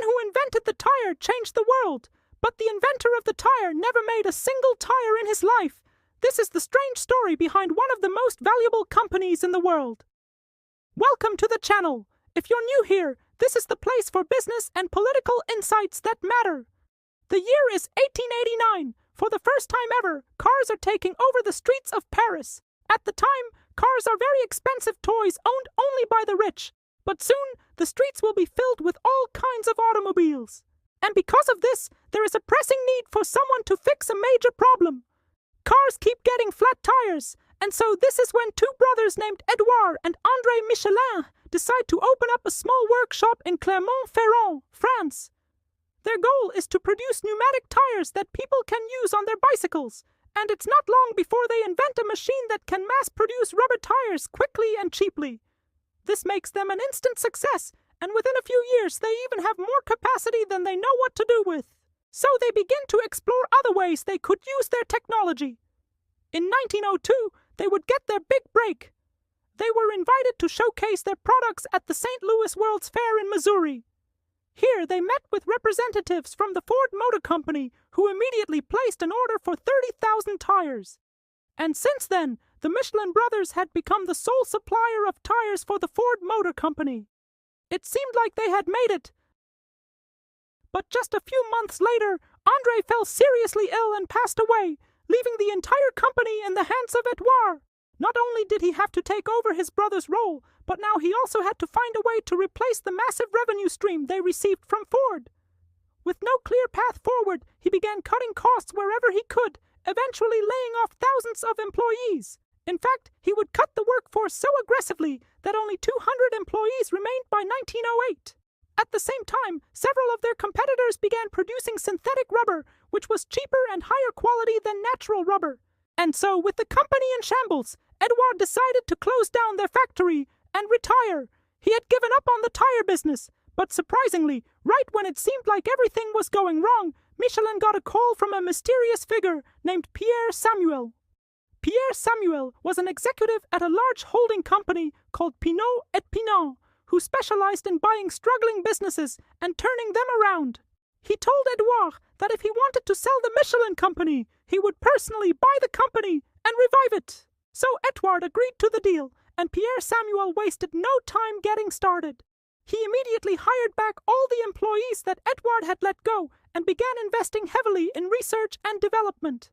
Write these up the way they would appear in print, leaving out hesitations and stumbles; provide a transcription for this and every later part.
who invented the tire changed the world, but the inventor of the tire never made a single tire in his life. This is the strange story behind one of the most valuable companies in the world. Welcome to the channel. If you're new here, this is the place for business and political insights that matter. The year is 1889. For the first time ever, cars are taking over the streets of Paris. At the time, cars are very expensive toys owned only by the rich. But soon, the streets will be filled with all kinds of automobiles. And because of this, there is a pressing need for someone to fix a major problem. Cars keep getting flat tires, and so this is when two brothers named Edouard and André Michelin decide to open up a small workshop in Clermont-Ferrand, France. Their goal is to produce pneumatic tires that people can use on their bicycles, and it's not long before they invent a machine that can mass-produce rubber tires quickly and cheaply. This makes them an instant success, and within a few years they even have more capacity than they know what to do with. So they begin to explore other ways they could use their technology. In 1902, they would get their big break. They were invited to showcase their products at the St. Louis World's Fair in Missouri. Here they met with representatives from the Ford Motor Company, who immediately placed an order for 30,000 tires. And since then, the Michelin brothers had become the sole supplier of tires for the Ford Motor Company. It seemed like they had made it. But just a few months later, André fell seriously ill and passed away, leaving the entire company in the hands of Edouard. Not only did he have to take over his brother's role, but now he also had to find a way to replace the massive revenue stream they received from Ford. With no clear path forward, he began cutting costs wherever he could, eventually laying off thousands of employees. In fact, he would cut the workforce so aggressively that only 200 employees remained by 1908. At the same time, several of their competitors began producing synthetic rubber, which was cheaper and higher quality than natural rubber. And so, with the company in shambles, Edouard decided to close down their factory and retire. He had given up on the tire business, but surprisingly, right when it seemed like everything was going wrong, Michelin got a call from a mysterious figure named Pierre Samuel. Pierre Samuel was an executive at a large holding company called Pinot et Pinon, who specialized in buying struggling businesses and turning them around. He told Edouard that if he wanted to sell the Michelin company, he would personally buy the company and revive it. So Edouard agreed to the deal, and Pierre Samuel wasted no time getting started. He immediately hired back all the employees that Edouard had let go and began investing heavily in research and development.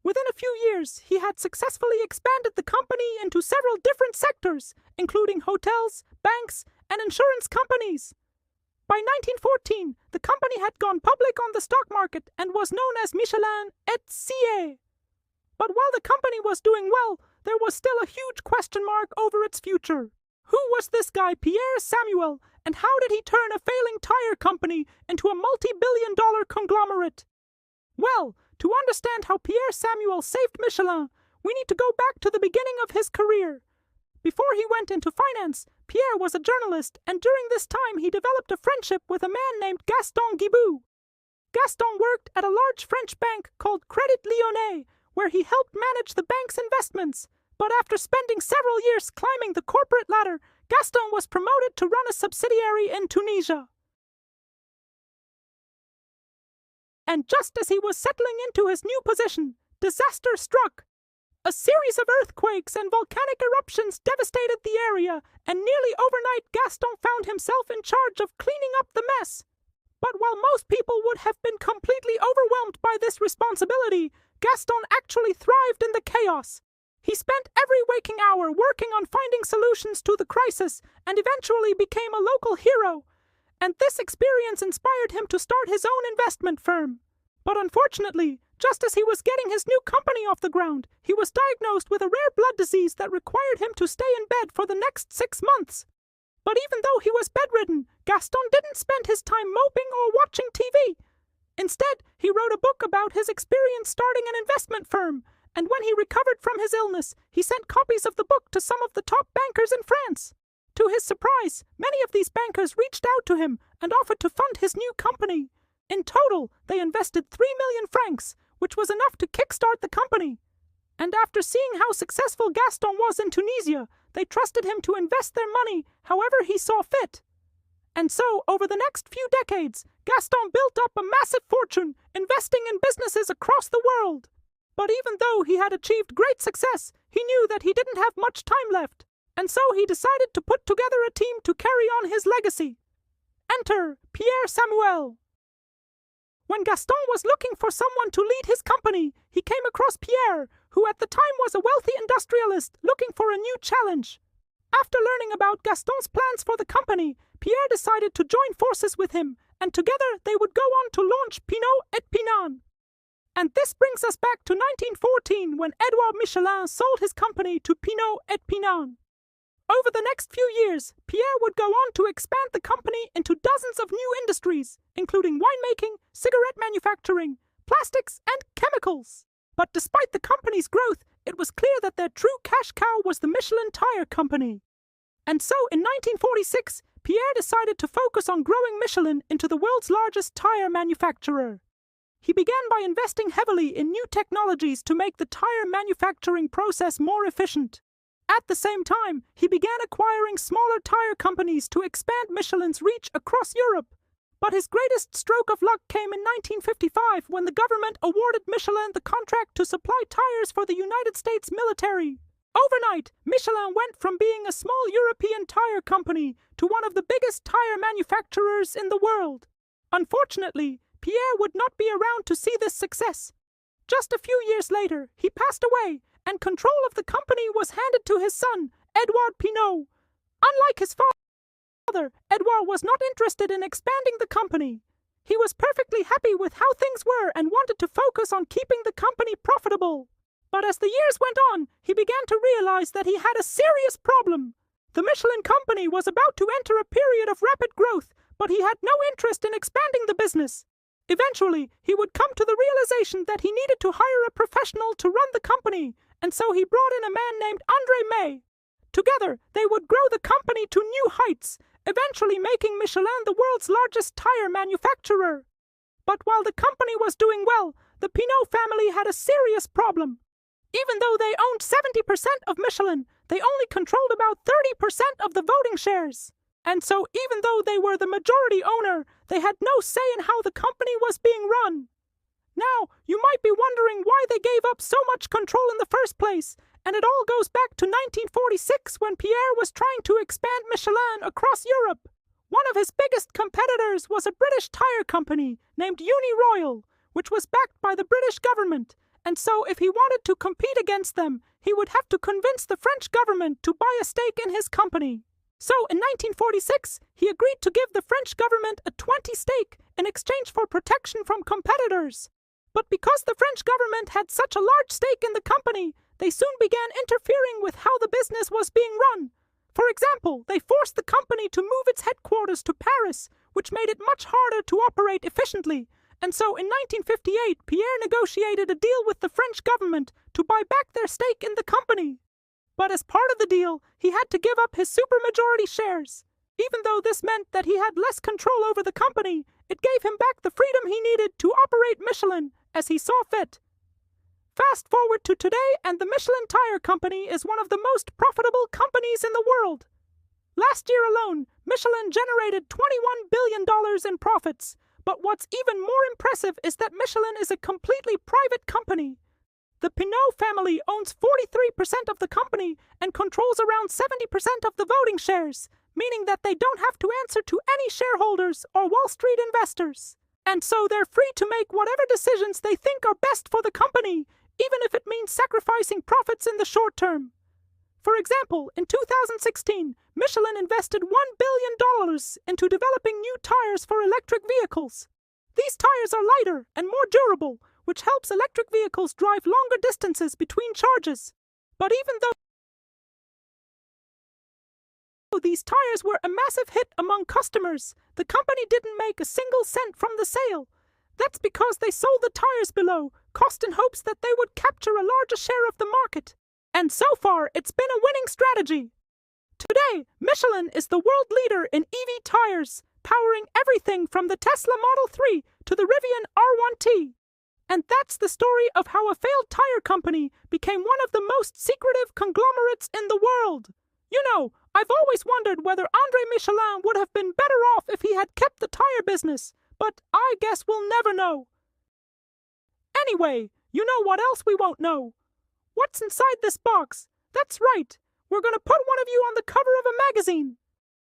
Within a few years, he had successfully expanded the company into several different sectors, including hotels, banks, and insurance companies. By 1914, the company had gone public on the stock market and was known as Michelin & But while the company was doing well, there was still a huge question mark over its future. Who was this guy Pierre Samuel, and how did he turn a failing tire company into a multi-billion-dollar conglomerate? Well, to understand how Pierre Samuel saved Michelin, we need to go back to the beginning of his career. Before he went into finance, Pierre was a journalist, and during this time he developed a friendship with a man named Gaston Guibout. Gaston worked at a large French bank called Crédit Lyonnais, where he helped manage the bank's investments. But after spending several years climbing the corporate ladder, Gaston was promoted to run a subsidiary in Tunisia. And just as he was settling into his new position, disaster struck. A series of earthquakes and volcanic eruptions devastated the area, and nearly overnight Gaston found himself in charge of cleaning up the mess. But while most people would have been completely overwhelmed by this responsibility, Gaston actually thrived in the chaos. He spent every waking hour working on finding solutions to the crisis and eventually became a local hero. And this experience inspired him to start his own investment firm. But unfortunately, just as he was getting his new company off the ground, he was diagnosed with a rare blood disease that required him to stay in bed for the next 6 months. But even though he was bedridden, Gaston didn't spend his time moping or watching TV. Instead, he wrote a book about his experience starting an investment firm, and when he recovered from his illness, he sent copies of the book to some of the top bankers in France. To his surprise, many of these bankers reached out to him and offered to fund his new company. In total, they invested 3 million francs, which was enough to kickstart the company. And after seeing how successful Gaston was in Tunisia, they trusted him to invest their money however he saw fit. And so, over the next few decades, Gaston built up a massive fortune, investing in businesses across the world. But even though he had achieved great success, he knew that he didn't have much time left, and so he decided to put together a team to carry on his legacy. Enter Pierre Samuel. When Gaston was looking for someone to lead his company, he came across Pierre, who at the time was a wealthy industrialist looking for a new challenge. After learning about Gaston's plans for the company, Pierre decided to join forces with him, and together they would go on to launch Pinot et Pinon. And this brings us back to 1914, when Edouard Michelin sold his company to Pinot et Pinon. Over the next few years, Pierre would go on to expand the company into dozens of new industries, including winemaking, cigarette manufacturing, plastics, and chemicals. But despite the company's growth, it was clear that their true cash cow was the Michelin Tire Company. And so, in 1946, Pierre decided to focus on growing Michelin into the world's largest tire manufacturer. He began by investing heavily in new technologies to make the tire manufacturing process more efficient. At the same time, he began acquiring smaller tire companies to expand Michelin's reach across Europe. But his greatest stroke of luck came in 1955, when the government awarded Michelin the contract to supply tires for the United States military. Overnight, Michelin went from being a small European tire company to one of the biggest tire manufacturers in the world. Unfortunately, Pierre would not be around to see this success. Just a few years later, he passed away, and control of the company was handed to his son, Edouard Pinot. Unlike his father, Edouard was not interested in expanding the company. He was perfectly happy with how things were and wanted to focus on keeping the company profitable. But as the years went on, he began to realize that he had a serious problem. The Michelin company was about to enter a period of rapid growth, but he had no interest in expanding the business. Eventually, he would come to the realization that he needed to hire a professional to run the company, and so he brought in a man named André May. Together, they would grow the company to new heights, eventually making Michelin the world's largest tire manufacturer. But while the company was doing well, the Pinot family had a serious problem. Even though they owned 70% of Michelin, they only controlled about 30% of the voting shares. And so even though they were the majority owner, they had no say in how the company was being run. Now, you might be wondering why they gave up so much control in the first place, and it all goes back to 1946, when Pierre was trying to expand Michelin across Europe. One of his biggest competitors was a British tire company named Uniroyal, which was backed by the British government, and so if he wanted to compete against them, he would have to convince the French government to buy a stake in his company. So in 1946, he agreed to give the French government a 20% stake in exchange for protection from competitors. But because the French government had such a large stake in the company, they soon began interfering with how the business was being run. For example, they forced the company to move its headquarters to Paris, which made it much harder to operate efficiently. And so in 1958, Pierre negotiated a deal with the French government to buy back their stake in the company. But as part of the deal, he had to give up his supermajority shares. Even though this meant that he had less control over the company, it gave him back the freedom he needed to operate Michelin as he saw fit. Fast forward to today, and the Michelin Tire Company is one of the most profitable companies in the world. Last year alone, Michelin generated $21 billion in profits. But what's even more impressive is that Michelin is a completely private company. The Pinot family owns 43% of the company and controls around 70% of the voting shares, meaning that they don't have to answer to any shareholders or Wall Street investors. And so they're free to make whatever decisions they think are best for the company, even if it means sacrificing profits in the short term. For example, in 2016, Michelin invested $1 billion into developing new tires for electric vehicles. These tires are lighter and more durable, which helps electric vehicles drive longer distances between charges. But even though these tires were a massive hit among customers, the company didn't make a single cent from the sale. That's because they sold the tires below cost in hopes that they would capture a larger share of the market. And so far, it's been a winning strategy. Today, Michelin is the world leader in EV tires, powering everything from the Tesla Model 3 to the Rivian R1T. And that's the story of how a failed tire company became one of the most secretive conglomerates in the world. You know, I've always wondered whether Andre Michelin would have been better off if he had kept the tire business, but I guess we'll never know. Anyway, you know what else we won't know? What's inside this box? That's right, we're going to put one of you on the cover of a magazine.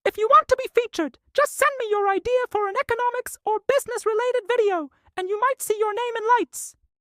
If you want to be featured, just send me your idea for an economics or business-related video, and you might see your name in lights.